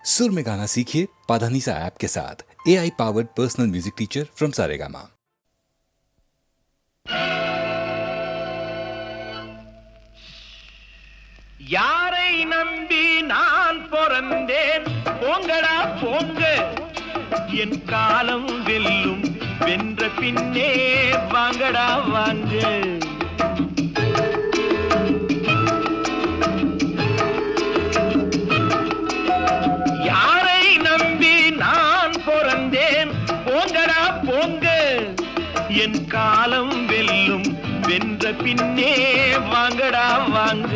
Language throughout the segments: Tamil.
सुर में गाना सीखिए पाधानीसा ऐप के साथ। AI powered personal music teacher from Saregama. யாரை நம்பி நான் பிறந்தேன் போங்கடா போங்க என் காலம் வெல்லும் வென்ற பின்னே வாங்கடா வாங்க யாரை நம்பி நான் பிறந்தேன் போங்கடா போங்க என் காலம் வெல்லும் வென்ற பின்னே வாங்கடா வாங்க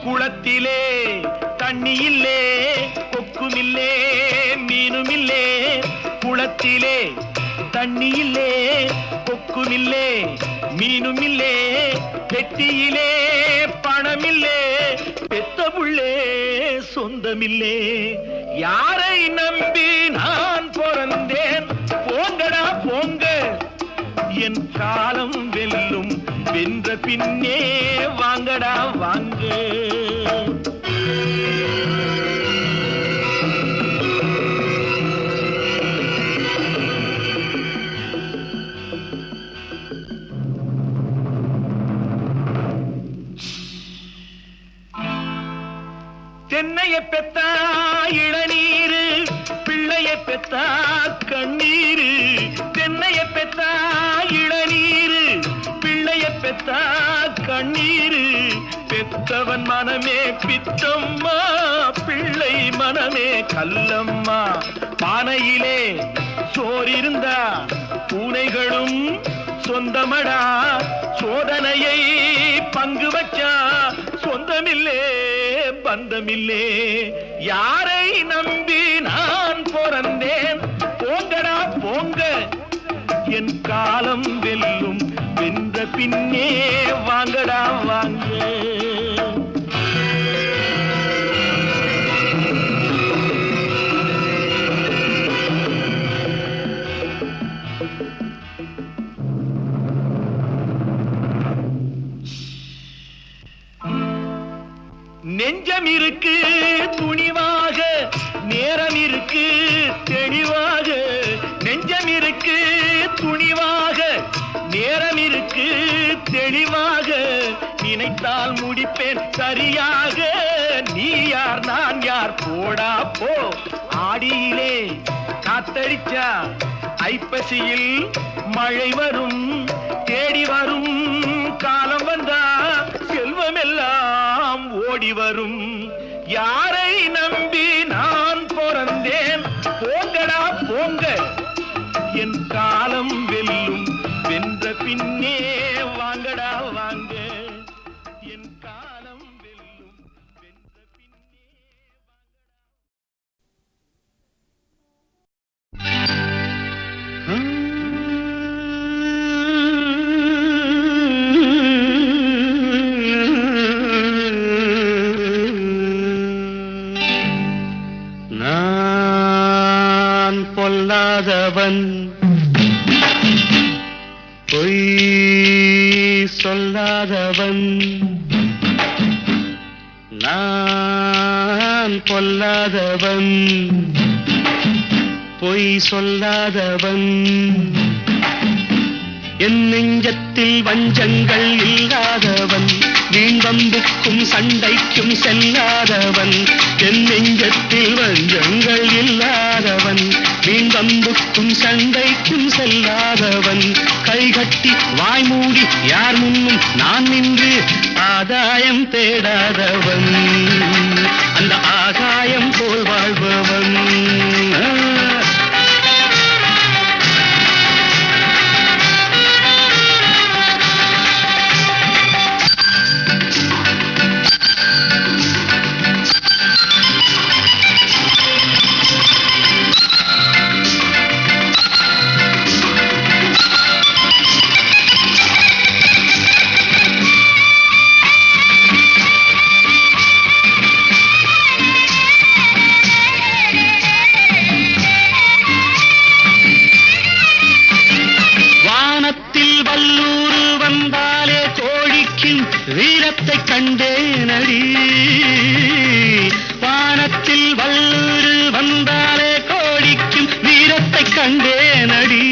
குளத்திலே தண்ணி இல்லே கொக்குமில்லே மீனுமில்லே குளத்திலே தண்ணி இல்லே கொக்குமில்லே மீனுமில்லே பெட்டியிலே பணமில்லே பெத்த புள்ளே சொந்தமில்லே யாரை நம்பி நான் பிறந்தேன் போங்கடா போங்க என் காலம் வெல்லும் வென்ற பின்னே வாங்கடா வாங்க தென்னைய பெத்தா இளநீரு பிள்ளைய பெத்தா கண்ணீரு தென்னைய பெத்தா இளநீரு பிள்ளைய பெத்தா கண்ணீரு பெத்தவன் மனமே பித்தம்மா பிள்ளை மனமே கல்லம்மா பானையிலே சோறிருந்தா பூனைகளும் சொந்தமடா சோதனையை பங்கு வச்சா சொந்தமில்லே பந்தமில்லே யாரை நம்பி நான் பிறந்தேன் போங்கடா போங்க என் காலம் வெல்லும் வென்ற பின்னே வாங்கடா வாங்க நெஞ்சம் இருக்கு துணிவாக நேரம் இருக்கு தெளிவாக நெஞ்சம் இருக்கு துணிவாக நேரம் இருக்கு தெளிவாக நினைத்தால் முடிப்பேன் சரியாக நீ யார் நான் யார் போடா போ ஆடியிலே காத்தடிச்சா ஐப்பசியில் மழை வரும் தேடி வரும் காலம் வந்தா செல்வம் எல்லாம் ஓடி வரும் யாரை நம்பி நான் பிறந்தேன் போங்கடா போங்க என் காலம் வெல்லும் வென்ற பின்னே வாங்கடா வாங்க என் காலம் வெல்லும் வென்ற பின்னே நான் பொல்லாதவன் பொய் சொல்லாதவன் நான் பொல்லாதவன் பொய் சொல்லாதவன் என் நெஞ்சத்தில் வஞ்சங்கள் இல்லாதவன் வீண்வம்புக்கும் சண்டைக்கும் செல்லாதவன் என் நெஞ்சத்தில் வஞ்சங்கள் இல்லாதவன் வீண்வம்புக்கும் சண்டைக்கும் செல்லாதவன் கைகட்டி வாய்மூடி யார் முன்னும் நான் நின்று ஆதாயம் தேடாதவன் அந்த ஆகாயம் போல் வாழ்பவன் கண்டேனடி வானத்தில் வல்லூரு வந்தாலே கோடிக்கும் வீரத்தை கண்டேனடி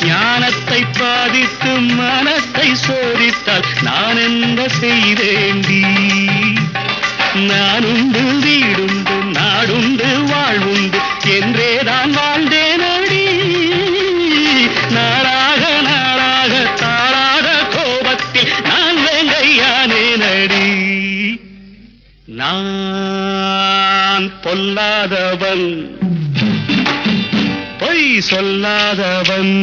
ஞானத்தை பாதித்து மனத்தை சோதித்தால் நான் என்ன செய்தேண்டி நானுண்டு வீடுண்டு நாடுண்டு வாழ்வுண்டு என்றேதான் வாழ்ந்தேனடி நாளாக நாளாக தாளாத கோபத்தில் நான் வேங்கையானேனடி நான் பொல்லாதவன் பொய் சொல்லாதவன்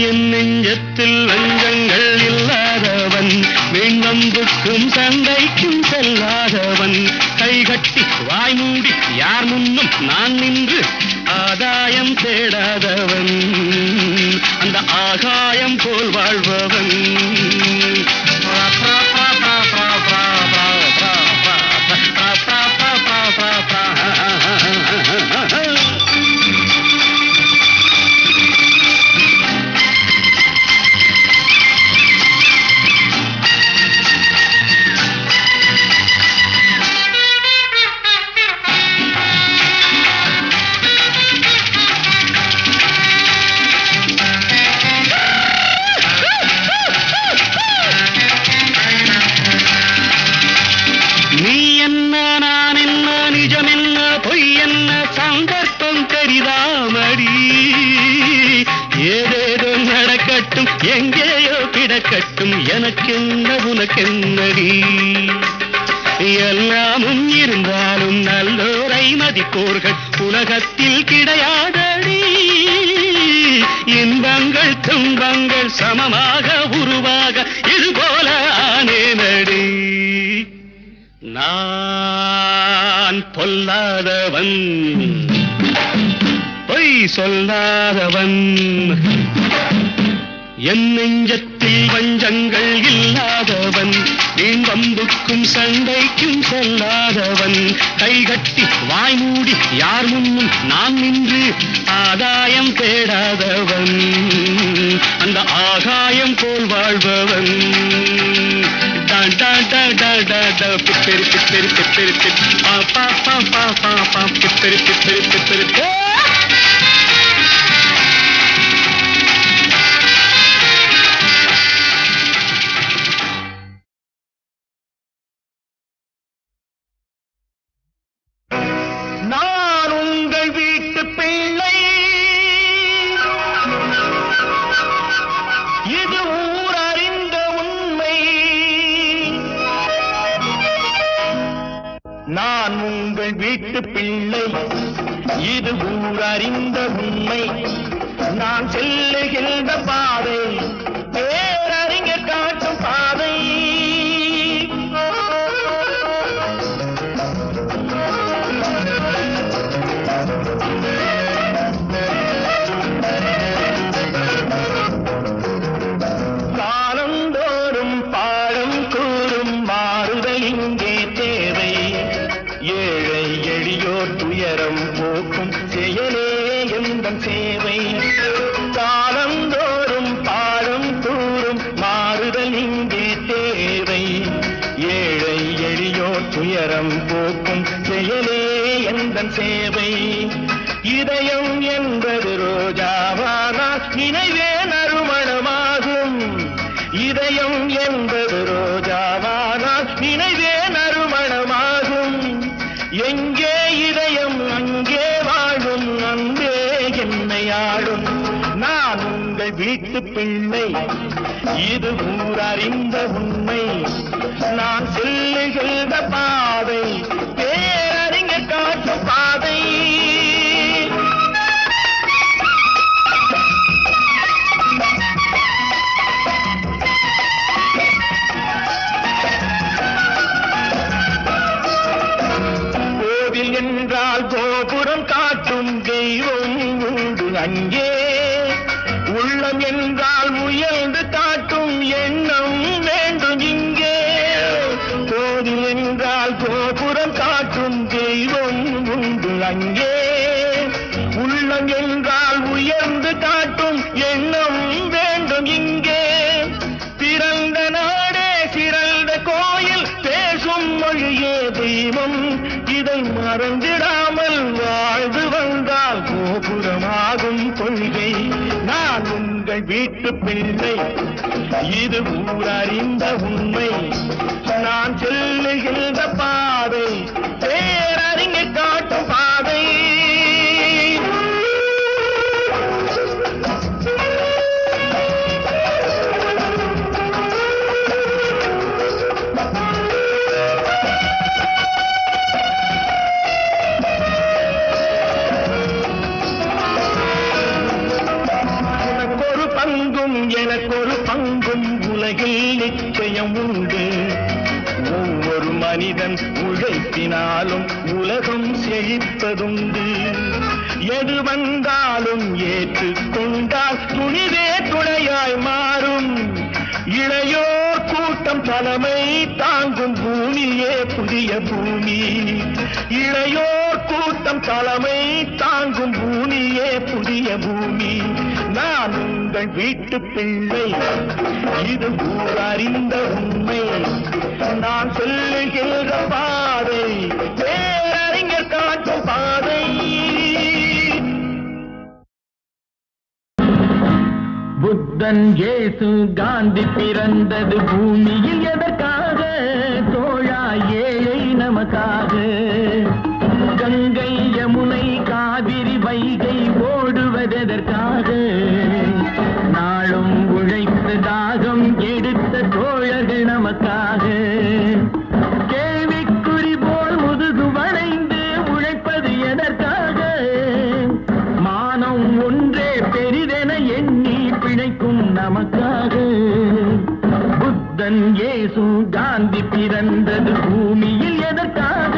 என் நெஞ்சத்தில் வஞ்சங்கள் இல்லாதவன் வீண்வம்புக்கும் சண்டைக்கும் செல்லாதவன் கைகட்டி வாய் மூடி யார் முன்னும் நான் நின்று ஆதாயம் தேடாதவன் அந்த ஆகாயம் போல் வாழ்பவன் ஏதேதோ நடக்கட்டும் எங்கேயோ கிடக்கட்டும் எனக்கென்ன உனக்கென்னடி எல்லாமும் இருந்தாலும் நல்லோரை மதிப்போர்கள் உலகத்தில் கிடையாதடி இன்பங்கள் துன்பங்கள் சமமாக உருவாக இதுபோல ஆனேனடி நான் பொல்லாதவன் பொய் சொல்லாதவன் என் நெஞ்சத்தில் வஞ்சங்கள் இல்லாதவன் வீண்வம்புக்கும் சண்டைக்கும் செல்லாதவன் கைகட்டி வாய் மூடி யார் முன்னும் நான் நின்று ஆதாயம் தேடாதவன் அந்த ஆகாயம் போல் வாழ்பவன் பிப்பெரு பிப்பெரு பிப்பெரு பா பா பா பா பா பா பிப்பெரு பிப்பெரு பிப்பெரு நான் உங்கள் வீட்டு பிள்ளை இது ஊர் அறிந்த உண்மை நான் உங்கள் வீட்டு பிள்ளை இது ஊர் அறிந்த உண்மை நான் செல்லுகின்ற பாதை பேரறிஞர் காட்டும் பாதை காலந்தோறும் பாடம் கூறும் மாறுதல் இங்கே தேவை ஏழை எளியோர் துயரம் போக்கும் செயலே எந்தன் சேவை காலந்தோறும் பாடம் கூறும் மாறுதல் இங்கே தேவை ஏழை எளியோர் துயரம் போக்கும் செயலே எந்தன் சேவை இதயம் என்பது ரோஜாவானால் நினைவே நறுமணமாகும் இதயம் என்பது ரோஜாவானால் நினைவே நறுமணமாகும் எங்கே இதயம் அங்கே வாழும் அன்பே என்னை ஆடும் நான் உங்கள் வீட்டு பிள்ளை இது ஊர் அறிந்த உண்மை நான் செல்லுகின்ற பாதை பேரறிஞர் காட்டும் பாதை கோவில் என்றால் கோபுரம் காட்டும் தெய்வம் உண்டு அங்கே உள்ளம் என்றால் முயல்ந்து காட்டும் எண்ணம் வேண்டும் இங்கே கோவில் என்றால் கோபுரம் காட்டும் தெய்வம் உண்டு அங்கே உள்ளம் என்றால் உயர்ந்து காட்டும் எண்ணம் வேண்டும் இங்கே பிறந்த மறந்திடாமல் வாழ்ந்து வந்தால் கோபுரமாகும் கொள்கை. நான் உங்கள் வீட்டு பிள்ளை, இது ஊரறிந்த உண்மை. நான் செல்லுகின்ற பாதை பேரறிஞர் காட்டும் பாதை. எனக்கொரு பங்கும் உலகில் நிச்சயம் உண்டு. ஒவ்வொரு மனிதன் உழைப்பினாலும் உலகம் செழிப்பதுண்டு. எது வந்தாலும் ஏற்றுக்கொண்டால் துணிவே துணையாய் மாறும். இளையோர் கூட்டம் தலைமை தாங்கும் பூமியே புதிய பூமி. இளையோர் கூட்டம் தலைமை தாங்கும் பூமியே புதிய பூமி. நான் உங்கள் வீட்டு பிள்ளை, இது ஊரறிந்த உண்மை. நான் சொல்லுகின்ற பாதை பேரறிஞர் காட்டும் பாதை. புத்தன் இயேசு காந்தி பிறந்தது பூமியில் எதற்காக? தோழா ஏழை நமக்காக. கங்கை யமுனை காவிரி வைகை ஓடுவதற்காக? நாளும் உழைத்து தாகம் எடுத்த தோழர்கள் நமக்காக. கேள்விக்குறி போல் முதுகு வளைந்து உழைப்பது எதற்காக? மானம் ஒன்றே பெரிதென எண்ணி பிழைக்கும் நமக்காக. புத்தன் இயேசு காந்தி பிறந்தது பூமியில் எதற்காக?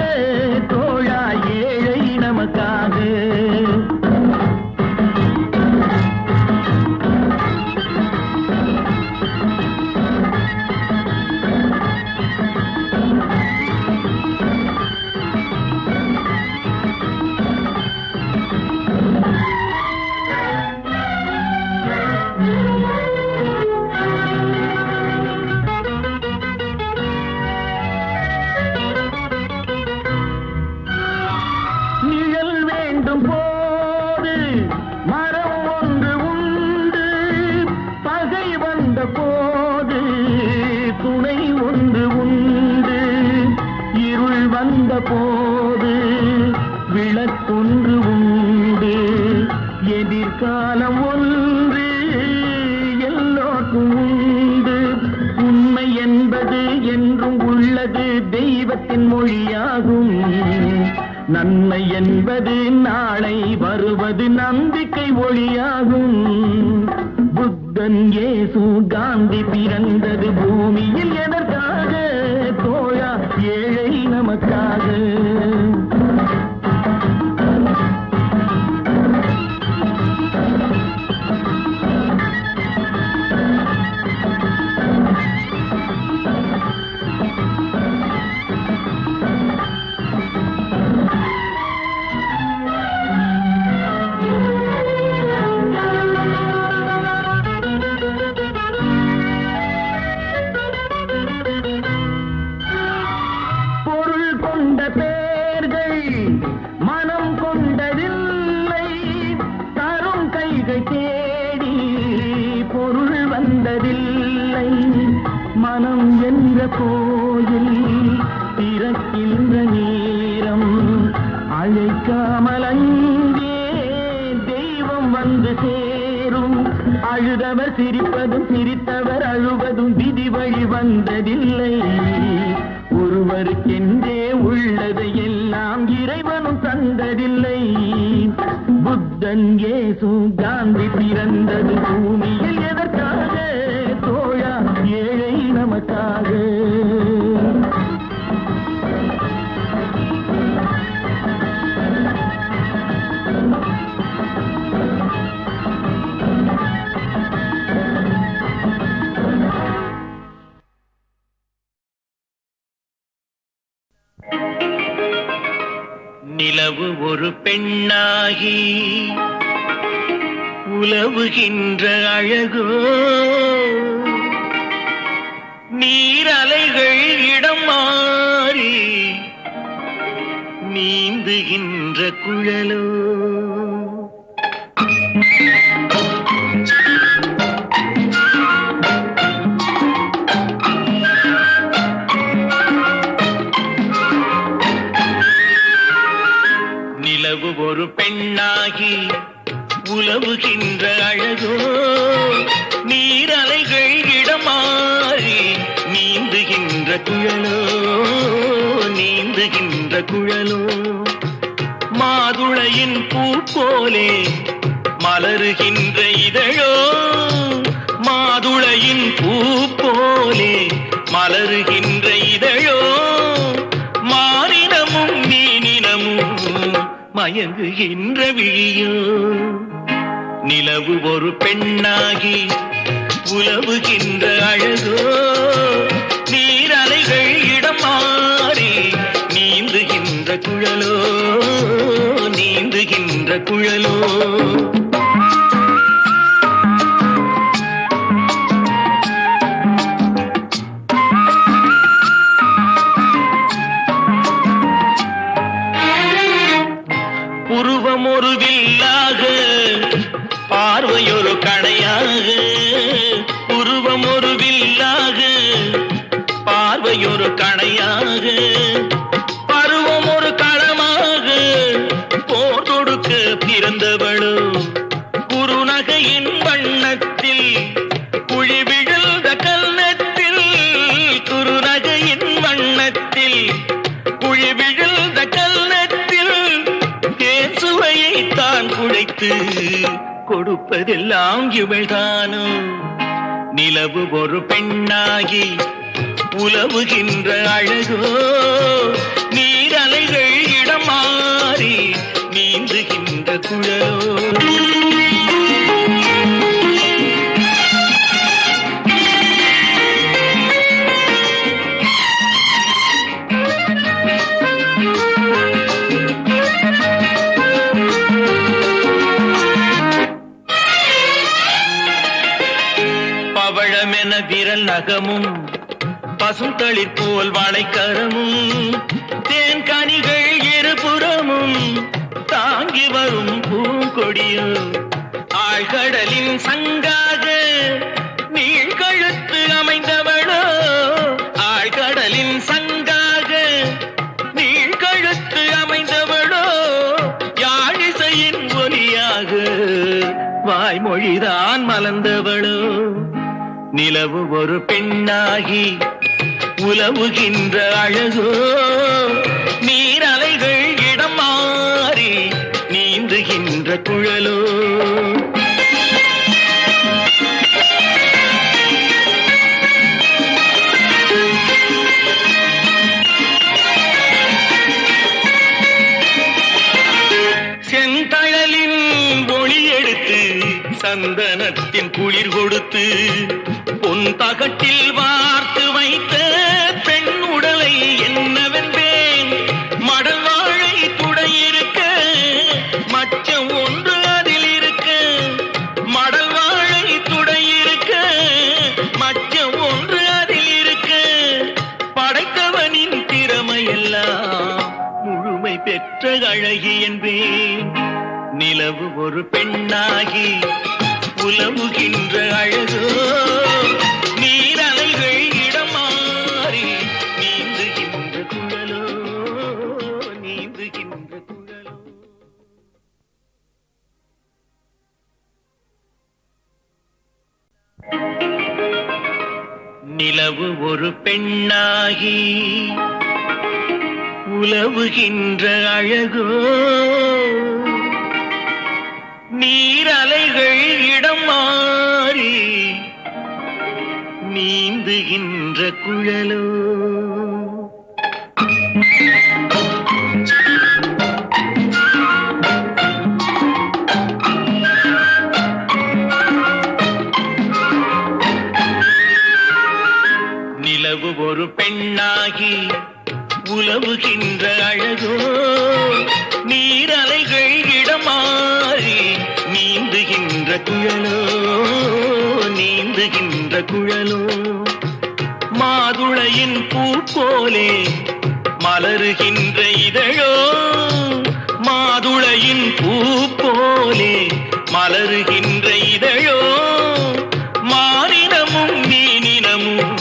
தோழா ஏழை நமக்காக. போது விளக்கொன்று உண்டு. எதிர்காலம் ஒன்று எல்லோருக்கும் உண்டு. உண்மை என்பது என்றும் உள்ளது, தெய்வத்தின் மொழியாகும். நன்மை என்பது நாளை வருவது, நம்பிக்கை ஒளியாகும். புத்தன் இயேசு காந்தி பிறந்தது பூமியில் எதற்காக? தோழா ஏழை நமக்காக. மனம் என்ற கோயில் திறக்கின்ற நேரம், அழைக்காமல் அங்கே தெய்வம் வந்து சேரும். அழுதவர் சிரிப்பதும் சிரித்தவர் அழுவதும் விதி வழி வந்ததில்லை. ஒருவருக்கென்றே உள்ளதை எல்லாம் இறைவனும் தந்ததில்லை. புத்தன் இயேசு காந்தி பிறந்தது பூமியில் எதற்காக? தோழா ஏழை நமக்காக. நிலவு ஒரு பெண்ணாகி உலவுகின்ற அழகோ, நீரலைகள் இடம் மாறி நீந்துகின்ற குழலோ. நிலவு ஒரு பெண்ணாகி உலவுகின்ற அழகோ, நீரலைகள் இடமாறி நீந்துகின்ற குழலோ, நீந்துகின்ற குழலோ. மாதுளையின் பூ போலே மலருகின்ற இதழோ, மாதுளையின் பூ போலே மலருகின்ற இதழோ, மானினமும் மீனினமும் மயங்குகின்ற விழியோ. நிலவு ஒரு பெண்ணாகி உலவுகின்ற அழகோ, நீரலைகள் இடம் மாறி நீந்துகின்ற குழலோ, நீந்துகின்ற குழலோ. உருவம் ஒரு வில்லாக, பார்வையொரு கணையாக. உருவம் ஒரு வில்லாக, பார்வையொரு கணையாக. பருவம் ஒரு களமாக, போர் தொடுக்க பிறந்தவளோ. குறுநகையின் வண்ணத்தில் குழி விழுந்த கல்நத்தில், குறுநகையின் வண்ணத்தில் குழி விழுந்த கல்நத்தில் தேன் சுவையை தான் குழைத்து கொடுப்பதெல்லாம் இவள்தானோ. நிலவு ஒரு பெண்ணாகி உலவுகின்ற அழகோ, நீரலைகள் இடம் மாறி நீந்துகின்ற குழலோ. பவழமென விரல் நகமும், பசுந்தளிர் போல் வாழைக்கரமும், தேன் கனிகள் இருபுறமும் தாங்கி வரும் பூங்கொடியோ. ஆழ்கடலின் சங்காக நீழ்கழுத்து அமைந்தவளோ, ஆழ்கடலின் சங்காக நீழ்கழுத்து அமைந்தவளோ. யாழிசையின் ஒலியாக வாய்மொழிதான் மலர்ந்தவளோ. நிலவு ஒரு பெண்ணாகி உலவுகின்ற அழகோ, நீரலைகள் இடம் மாறி நீந்துகின்ற குழலோ. செந்தழலின் ஒளி எடுத்து சந்தனத்தின் குளிர் கொடுத்து பொன் தகட்டில் வார்த்து வைத்த பெண் உடலை என்னவென்பேன். மடல் வாழை துடையிருக்க மச்சம் ஒன்று அதில் இருக்க, மடல் வாழை துடையிருக்க மச்சம் ஒன்று அதில் இருக்க. படைத்தவனின் திறமையெல்லாம் முழுமை பெற்ற அழகி என்பேன். நிலவு ஒரு பெண்ணாகி உலவுகின்ற அழகோ, நீரலைகள் இடம் மாறி நீந்துகின்ற குழலோ, நீந்துகின்ற குழலோ. நிலவு ஒரு பெண்ணாகி உலவுகின்ற அழகோ, நீரலைகள் இடம் மாறி நீந்துகின்ற குழலோ. நிலவு ஒரு பெண்ணாகி உலவுகின்ற அழகோ, நீரலைகள் இடம் மாறி நீந்துகின்ற குழலோ, நீந்துகின்ற குழலோ. மாதுளையின் பூ போலே மலருகின்ற இதழோ, மலருகின்ற இதழோ மானினமும் மீனினமும்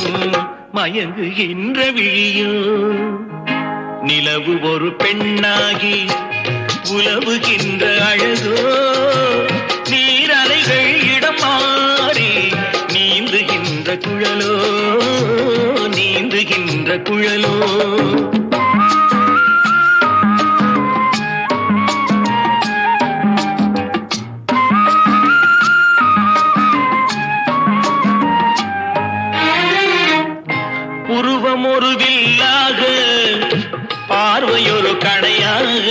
மயங்குகின்ற விழியோ நிலவு ஒரு பெண்ணாகி உலவுகின்ற அழகோ நீரலைகள் இடம் மாறி நீந்துகின்ற குழலோ நீந்துகின்ற குழலோ உருவம் ஒரு வில்லாக பார்வையொரு கடையாக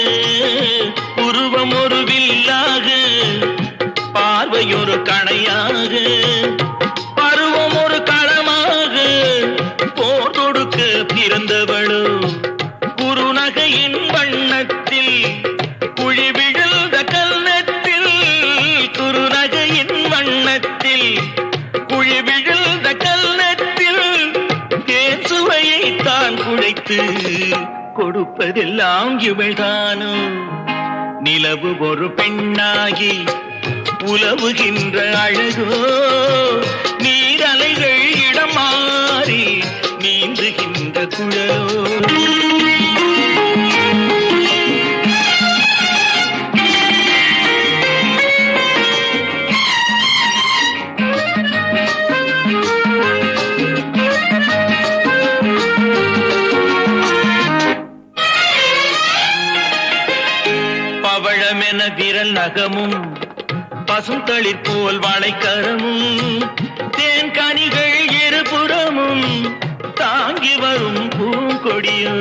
உருவம் ஒரு வில்லாக பார்வையொரு கடையாக பருவம் ஒரு களமாக போர் தொடுக்க பிறந்தவளோ குறுநகையின் வண்ணத்தில் குழி விழுந்த கல்நத்தில் குறுநகையின் வண்ணத்தில் குழி விழுந்த கல்நத்தில் தேன் சுவையை தான் குழைத்து கொடுப்பதெல்லாம் இவள்தானோ நிலவு ஒரு பெண்ணாகி உலவுகின்ற அழகோ நீரலைகள் இடம் மாறி நீந்துகின்ற குழலோ பவழமென விரல் நகமும் பசுந்தளிர் போல் வாழைக்கரமும் தேன் கனிகள் இருபுறமும் தாங்கி வரும் பூங்கொடியோ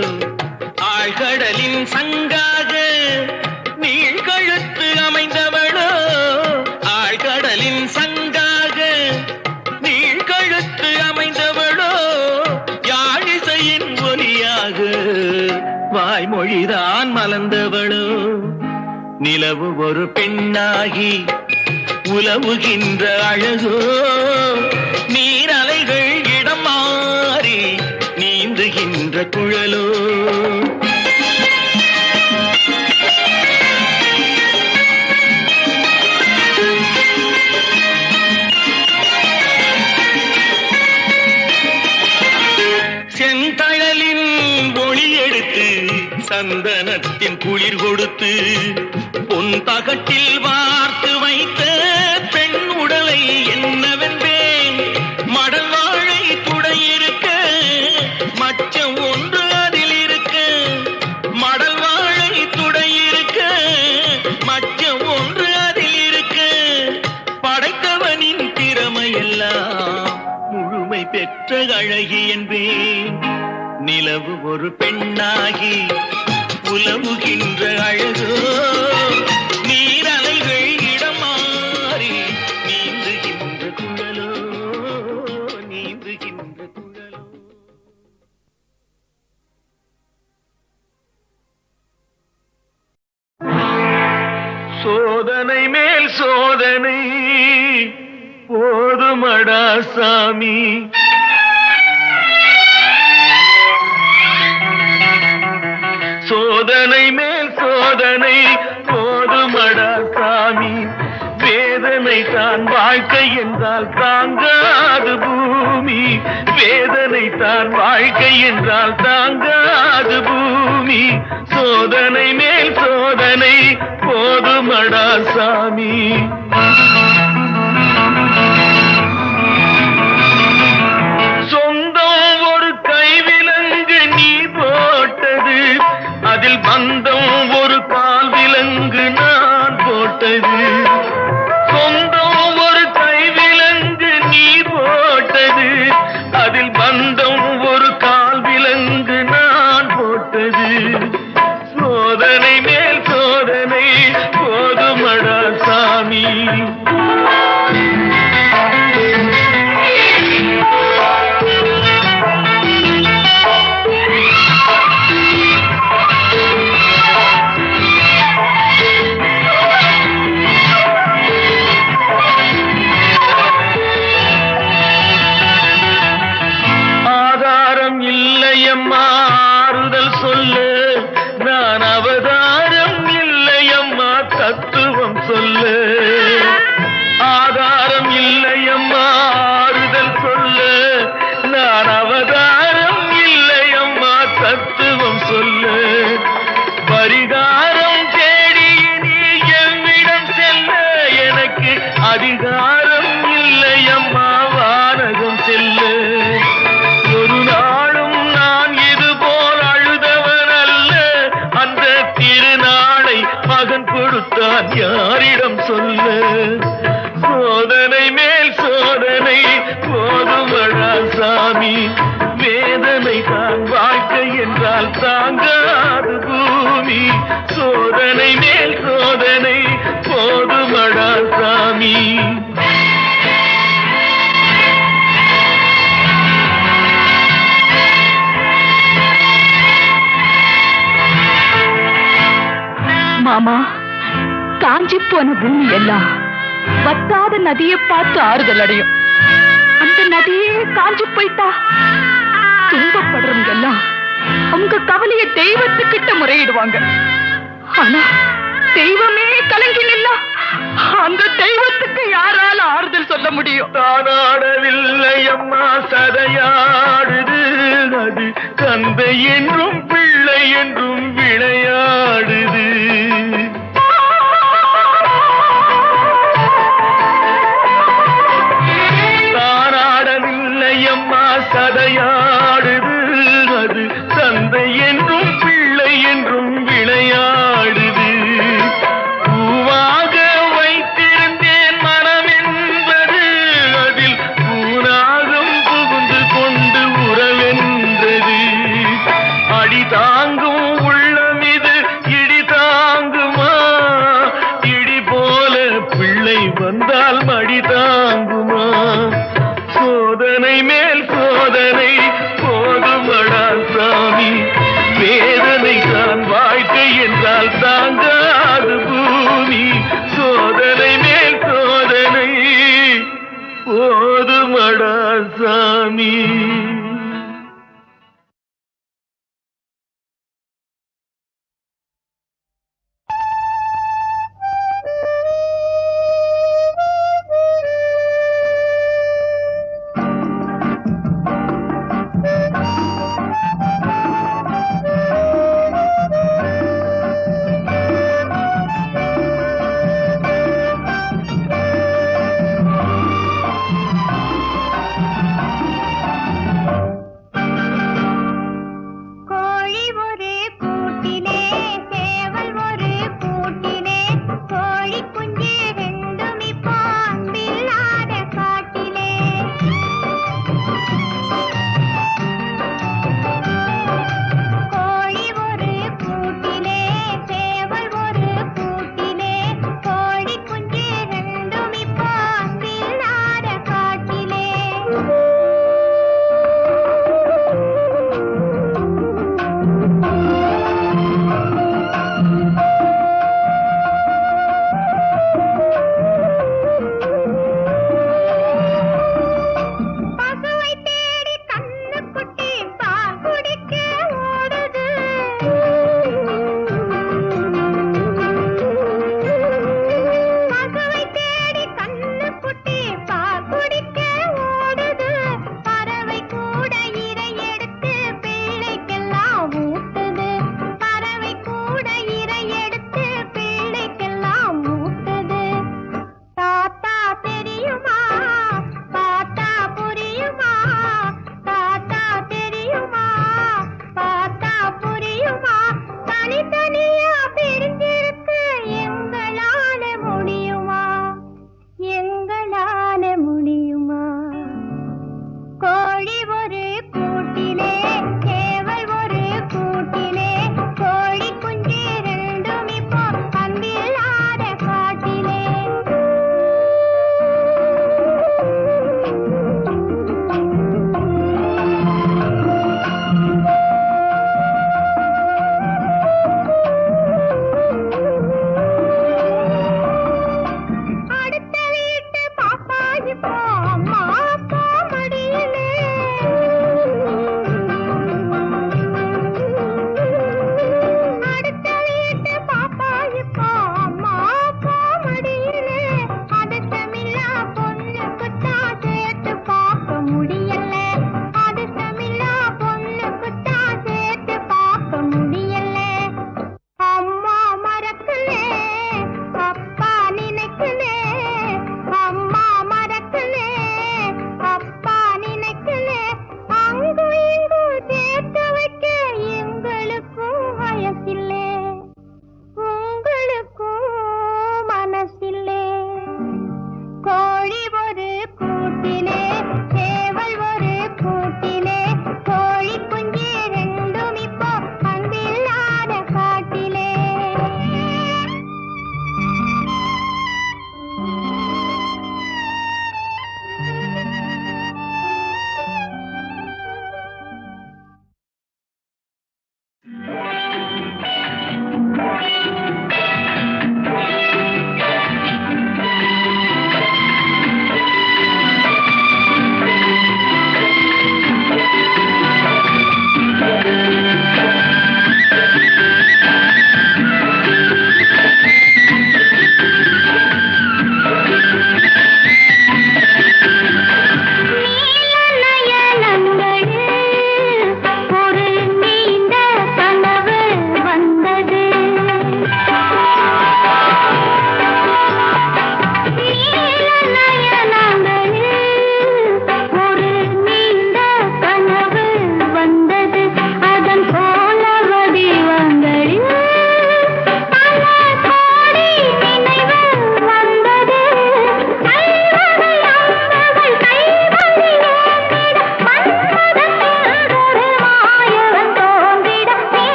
ஆழ்கடலின் சங்காக நீழ்கழுத்து அமைந்தவளோ ஆழ்கடலின் சங்காக நீழ்கழுத்து அமைந்தவளோ யாழிசையின் ஒலியாக வாய்மொழிதான் மலர்ந்தவளோ நிலவு ஒரு பெண்ணாகி உலவுகின்ற அழகோ நீரலைகள் இடம் மாறி நீந்துகின்ற குழலோ செந்தழலின் ஒளி எடுத்து சந்தனத்தின் குளிர் கொடுத்து பொன் தகட்டில் வார்த்து வைத்த பெண் உடலை என்னவென்பேன் மடல் வாழை துடையிருக்க மச்சம் ஒன்று அதில் இருக்க மடல் வாழை துடையிருக்க மச்சம் ஒன்று அதில் இருக்க படைத்தவனின் திறமையெல்லாம் முழுமை பெற்ற அழகி என்பேன் நிலவு ஒரு பெண்ணாகி உலவுகின்ற அழகோ நீரலைகள் இடம் மாறி நீந்துகின்ற குழலோ நீந்துகின்ற குழலோ சோதனை மேல் சோதனை போதுமடா சாமி சோதனை மேல் சோதனை போதுமடா சாமி வேதனை தான் வாழ்க்கை என்றால் தாங்காது பூமி வேதனை தான் வாழ்க்கை என்றால் தாங்காது பூமி சோதனை மேல் சோதனை போதுமடா சாமி சொந்தம் ஒரு கைவிலங்கு நீ போட்டது அதில் பந்தம் ஒரு கால் விலங்கு நான் போட்டது சொந்தம் ஒரு கைவிலங்கு நீ போட்டது அதில் பந்தம் ஒரு கால் விலங்கு நான் போட்டது சோதனை மேல் சோதனை போதுமடா சாமி கொடுத்தான் யாரிடம் சொல்ல? சோதனை மேல் சோதனை போதுமடா சாமி, வேதனை தான் வாழ்க்கை என்றால் தாங்காது பூமி. சோதனை மேல் சோதனை போதுமடா சாமி. மாமா, காஞ்சி போன பூமி எல்லாம் வத்தாத நதியை பார்த்து ஆறுதல் அடையும். அந்த நதியே காஞ்சி போயிட்டா துன்பப்படுறவங்க எல்லாம் அவங்க கவலைய தெய்வத்துக்கிட்ட முறையிடுவாங்க. ஆனா தெய்வமே கலங்கி நின்னா அந்த தெய்வத்துக்கு யாரால ஆறுதல் சொல்ல முடியும்? தானாடவில்லை அம்மா சதையாடுது, அது தந்தை என்றும் பிள்ளை என்றும் விளையாடுது. தானாடவில்லை அம்மா சதையாடுது, அது தந்தை என்றும் பிள்ளை என்றும் விளையாடுது. பூவாக வைத்திருந்தேன் மனம் என்பது, அதில் பூனாகம் புகுந்து கொண்டு உறவென்றது. அடி தாங்கும் உள்ளம் இது இடி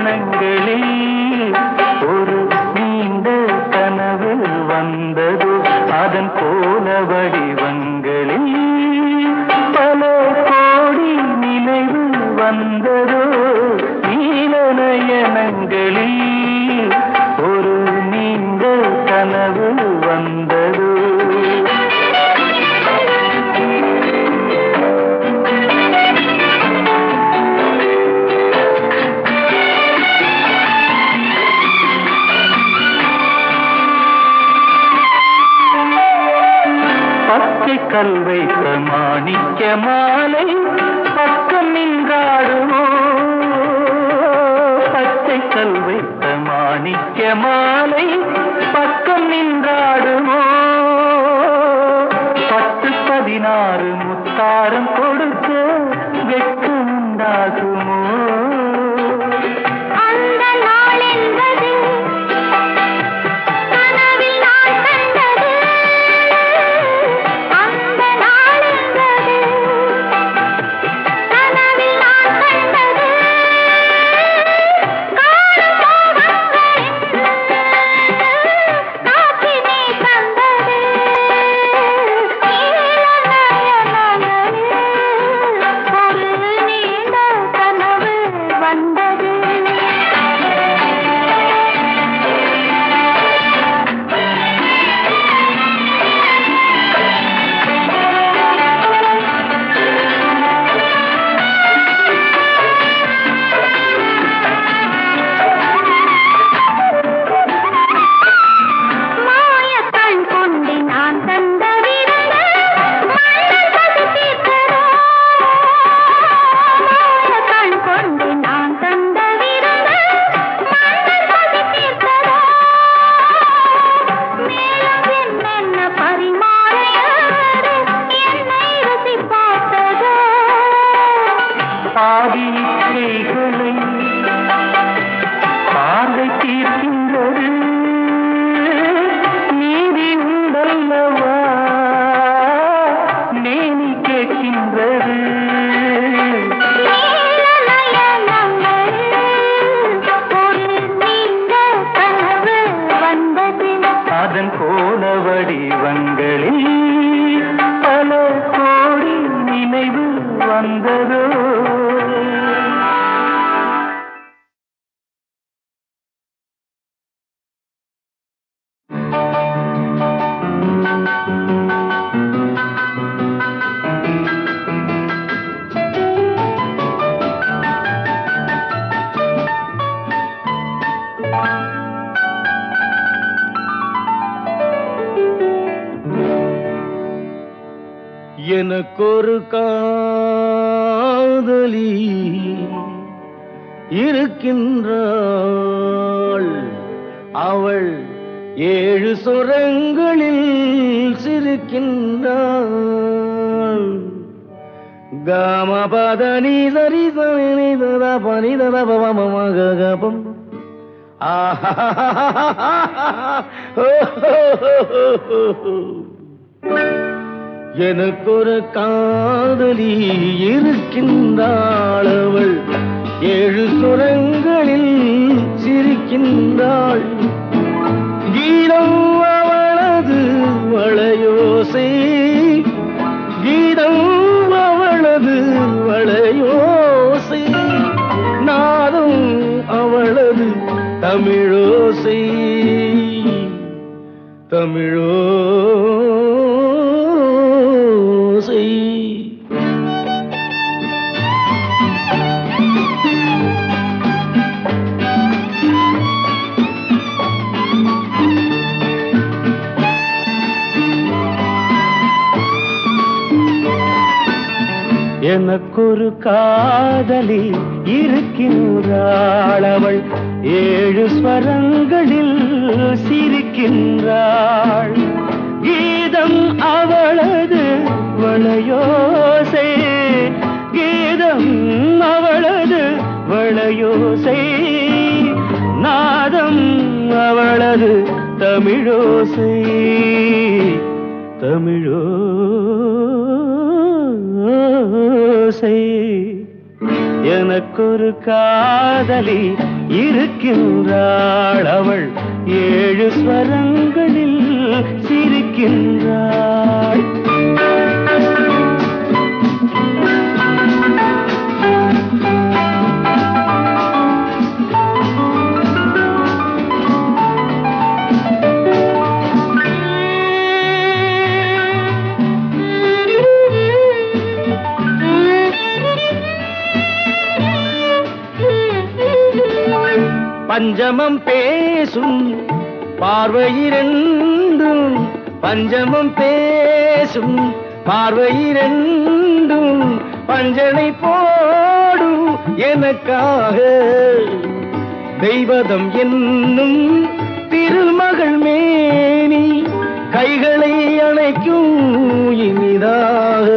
நயனங்களில் ஒரு நீண்ட கனவு வந்தது அதன் கோல வடிவங்களில் பல கோடி நினைவு வந்ததோ நீல நயனங்களில் ஒரு நீண்ட கனவு வந்ததோ கல் வைத்த மாணிக்க மாலை பக்கம் நின்றாடுமோ பச்சை கல் வைத்த மாணிக்க மாலை பக்கம் நின்றாடுமோ 10-16 முத்தாரம் கொடுக்க வெட்கம் உண்டாகுமோ பார்வை தீர்க்கின்றது நீதி உண்டல்லவா நேனி கேட்கின்றது அதன் கோல வடிவங்களில் பல கோடி நினைவு வந்ததோ எனக்கொரு காதலி இருக்கின்றாள் அவள் 7 சுரங்களில் சிரிக்கின்றாள் காமபதனி சரி சரி தர பனி தர பவமகபம் எனக்கொரு காதலி இருக்கின்றாள் அவள் 7 சுரங்களில் சிரிக்கின்றாள் கீதம் அவளது வளையோசை கீதம் அவளது வளையோசை நாதம் அவளது தமிழோசை தமிழோசை எனக்கொரு காதலி இருக்கின்றாள் அவள் 7 ஸ்வரங்களில் சிரிக்கின்றாள் கீதம் அவளது வளையோசை கீதம் அவளது வளையோசை நாதம் அவளது தமிழோசை தமிழோசை எனக்கொரு காதலி இருக்கின்றாள் அவள் 7 ஸ்வரங்களில் சிரிக்கின்றாள். பஞ்சமம் பேசும் பார்வையிரண்டும், பஞ்சமம் பேசும் பார்வையிரண்டும் பஞ்சனை போடும் எனக்காக. தெய்வதம் என்னும் திருமகள் மேனி கைகளை அணைக்கும் இனிதாக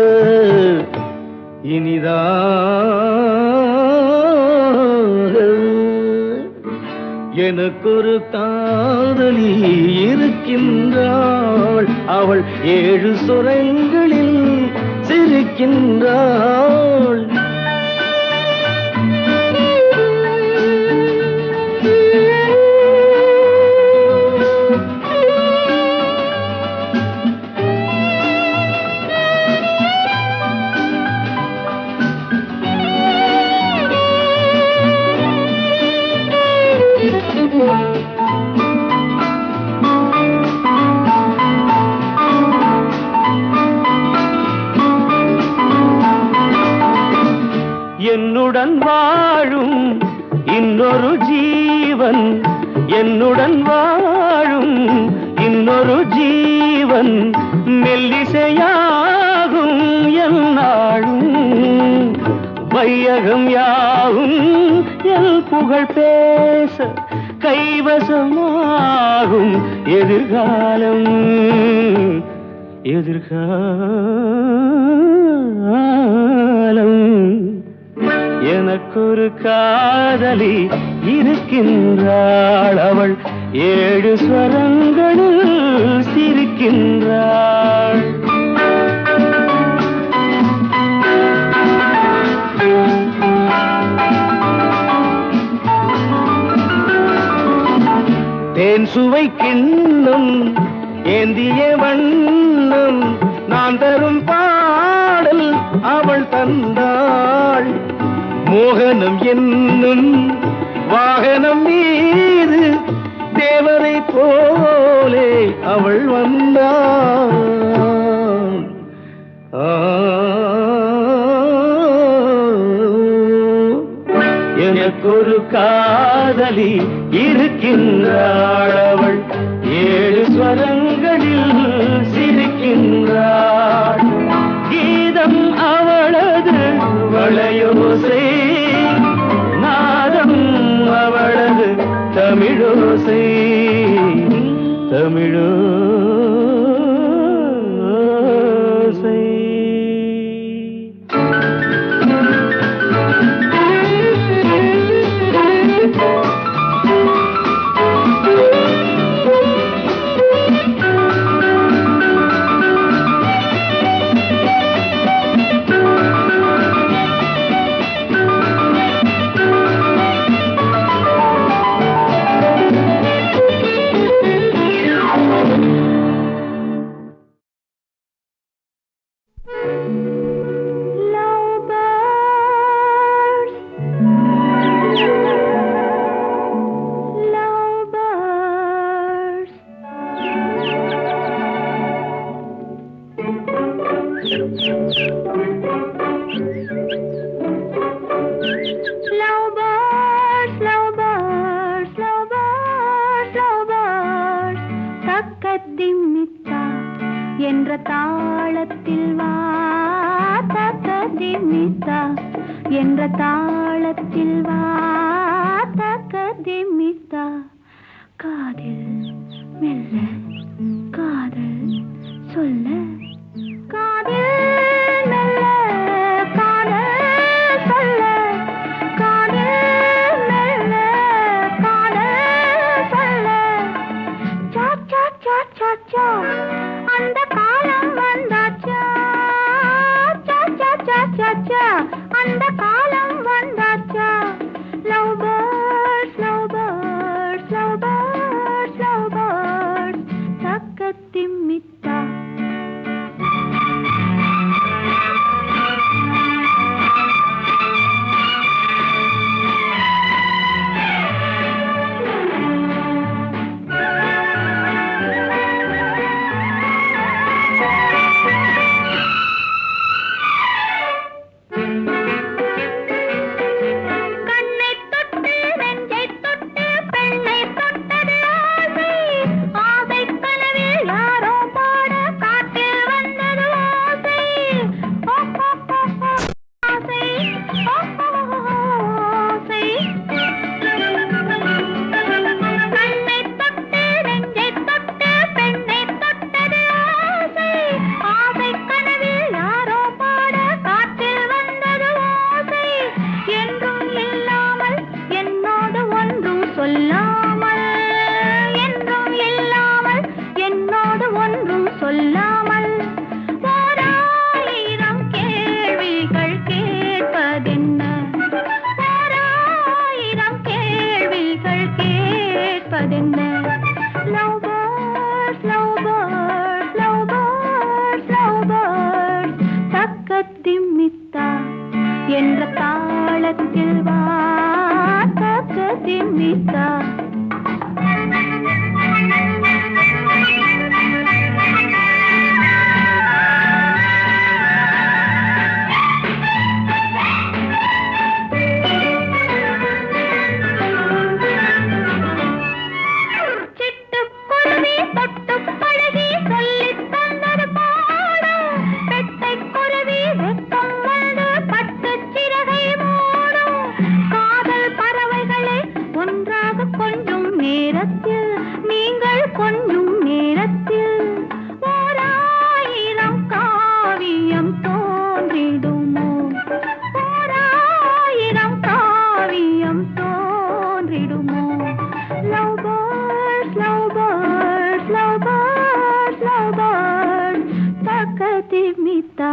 எனக்கொரு காதலி இருக்கின்றாள் அவள் 7 சுரங்களில் சிரிக்கின்றாள். என்னுடன் வாழும் இன்னொரு ஜீவன், என்னுடன் வாழும் இன்னொரு ஜீவன் மெல்லிசையாகும் என்னாலும். வையகம் யாவும் என் புகழ் பேச கைவசமாகும் எதிர்காலம். எனக்கொரு காதலி இருக்கின்றாள் அவள் 7 ஸ்வரங்களில் சிரிக்கின்றாள். தேன் சுவை கிண்ணம் ஏந்திய வண்ணம் நான் தரும் பாடல் அவள் தந்தாள். மோகனம் என்னும் வாகனம் மீது தேவரை போலே அவள் வந்தாள். எனக்கொரு காதலி இருக்கின்றாள் அவள் 7 ஸ்வரங்களில் சிரிக்கின்றாள். கீதம் அவளது வளையோசை, நாதம் அவளது தமிழோசை. என்ற தாளத்தில் வா தக்கதிமிதா, என்ற தாளத்தில் வா தக்கதிமிதா. காதில் மெல்ல காதல் சொல்ல, காதில் மெல்ல காதல் சொல்ல, காதில் மெல்ல காதல் சொல்ல. சா சா சா சா சா அந்த காலம் வந்தாச்சா, சா சா சா சா சா அந்த காலம் வந்தாச்சா. லவ் பேர்ட்ஸ் சொல்லாமல் என்றும் இல்லாமல் என்னோடு ஒன்றும் சொல்லாமல் ஓராயிரம் கேள்விகள் கேட்பதென்ன ஓராயிரம் கேள்விகள் கேட்பதென்ன Love birds, love birds, love birds, love birds. தக்கத்திமித்தா என்ற தாளத்தில் வா தக்கத்திமித்தா நீங்கள் கொஞ்சம் நேரத்தில் ஓராயிரம் காவியம் தோன்றிடுமோ ஓராயிரம் காவியம் தோன்றிடுமோ Love birds, love birds, love birds, love birds. தக்கத்திமித்தா